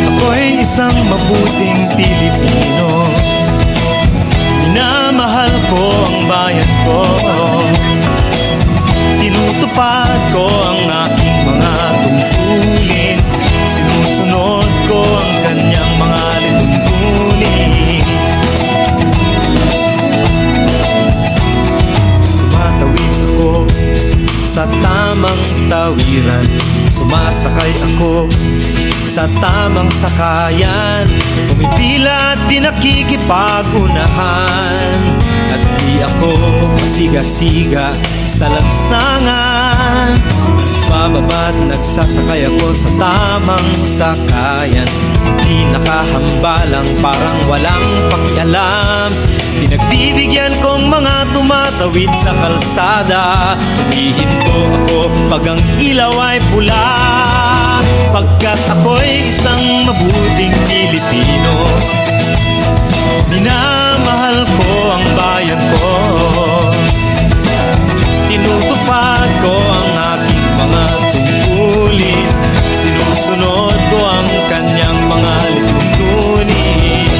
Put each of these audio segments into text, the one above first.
Ako'y isang mabuting Pilipino, minamahal ko ang bayan ko, tinutupad ko ang aking mga tungkulin, sinusunod ko ang kanyang mga lituntunin. Tumatawid ako sa tamang tawiran, sumasakay ako sa tamang sakayan, pumipila at di nakikipag-unahan, at di ako masiga-siga sa lansangan. Bababa at nagsasakay ako sa tamang sakayan, di nakahambalang parang walang pakialam. Pinagbibigyan kong mga tumatawid sa kalsada, humihinto ako pag ang ilaw ay pula, pagkat ako'y isang mabuting Pilipino. Minamahal ko ang bayan ko, tinutupad ko ang aking mga tungkulin, sinusunod ko ang kanyang mga lituntunin.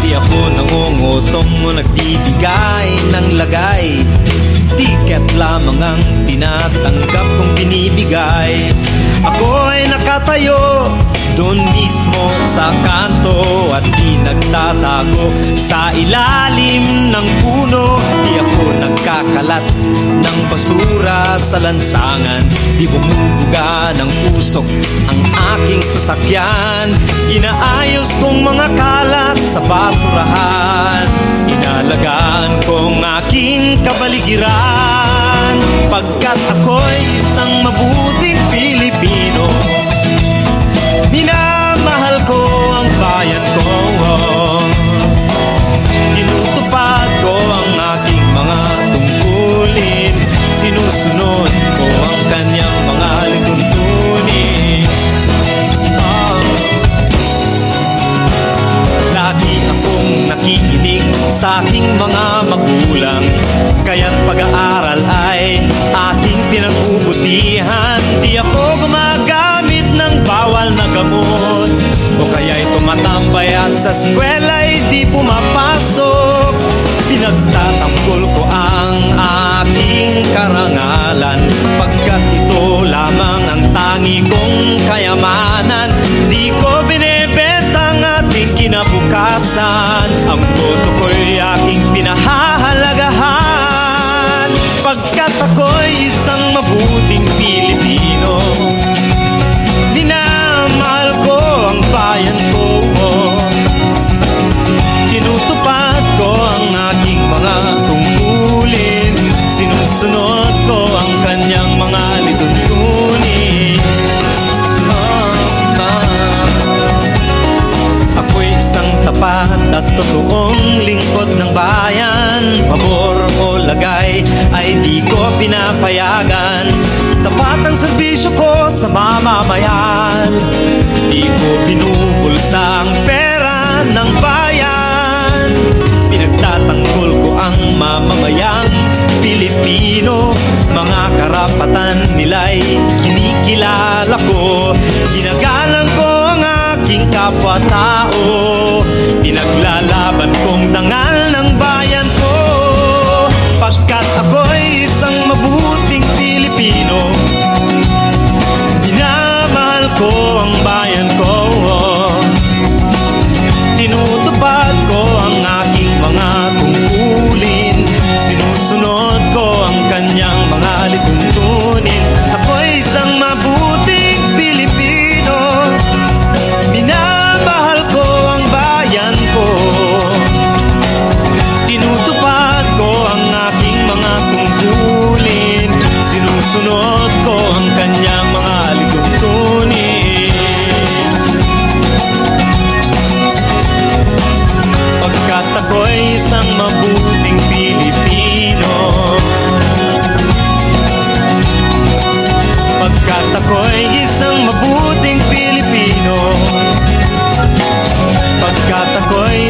Di ako nangungutong o nagbibigay ng lagay, tiket lamang ang tinatanggap kong binibigay. Ako ay nakatayo doon mismo sa kanto at di nagtatago sa ilalim ng puno. Di ako nagkakalat ng basura sa lansangan, di bumubuga ng usok ang aking sasakyan. Inaayos kong mga kalat sa basurahan, inalagaan kong aking kabaligiran, pagkat ako'y isang mabuting Pilipino. Minamahal ko ang bayan ko, tinutupad ko ang aking mga tungkulin, sinusunod ko ang kanyang mga lituntunin. Lagi akong nakikinig sa aking mga magulang, kaya't pag-aaral ay aking pinagbubutihan. Di ako gumagamit ng bawal na gamot, o kaya'y tumatambay at sa eskwela'y di pumapasok. Pinagtatanggol ko ang aking karangalan, pagkat ito lamang ang tangi kong kayamanan. Di ko binebenta ang ating kinabukasan, ang boto ko'y aking pinahahalagahan, pagkat ako'y isang mabuting Pilipino. Minamahal ko ang bayan ko, tinutupad ko ang aking mga tungkulin, sinusunod ko ang kanyang mga lituntunin. Ako'y isang tapat at totoong lingkod ng bayan, pabor o lagay ay di ko pinapayagan. Tapat ang serbisyo ko sa mamamayan, di ko binubulsa ang pera ng bayan. Pinagtatanggol ko ang mamamayang Pilipino, mga karapatan nila'y kinikilala ko, ginagalang ko ang aking kapwa-tao, pinaglalaban kong dangal ng bayan ko, pagkat ako'y isang mabuting Pilipino. Minamahal ko ang bayan ko, tinutupad ko ang aking mga tungkulin, sinusunod ko ang kanyang mga lituntunin. Ako'y isang mabuting Pilipino, minamahal ko ang bayan ko,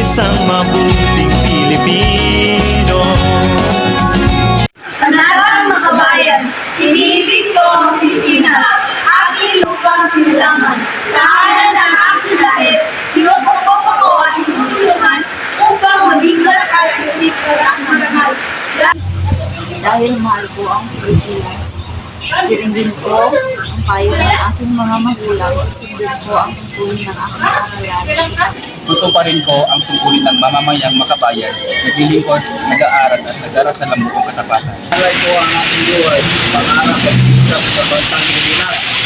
isang mabuting Pilipino. Panarang mga kabayan, iniibig ko ang Pilipinas, aking lupang sinilangan. Tahanan ng aking lahit, pinupukpok ako at tinutulungan upang maging malakas at ang marangal. Dahil mahal ko ang Pilipinas, diringgin ko ang payo ng aking mga magulang, susundin ko ang tungkulin ng aking aralan. Tutuparin ko ang tungkulin ng mamamayang makabayan, naglilingkod, nag-aaral at nag-aras ng buong katapatan. Alay ko ang aking buhay, pangarap at sikap sa bansang Pilipinas.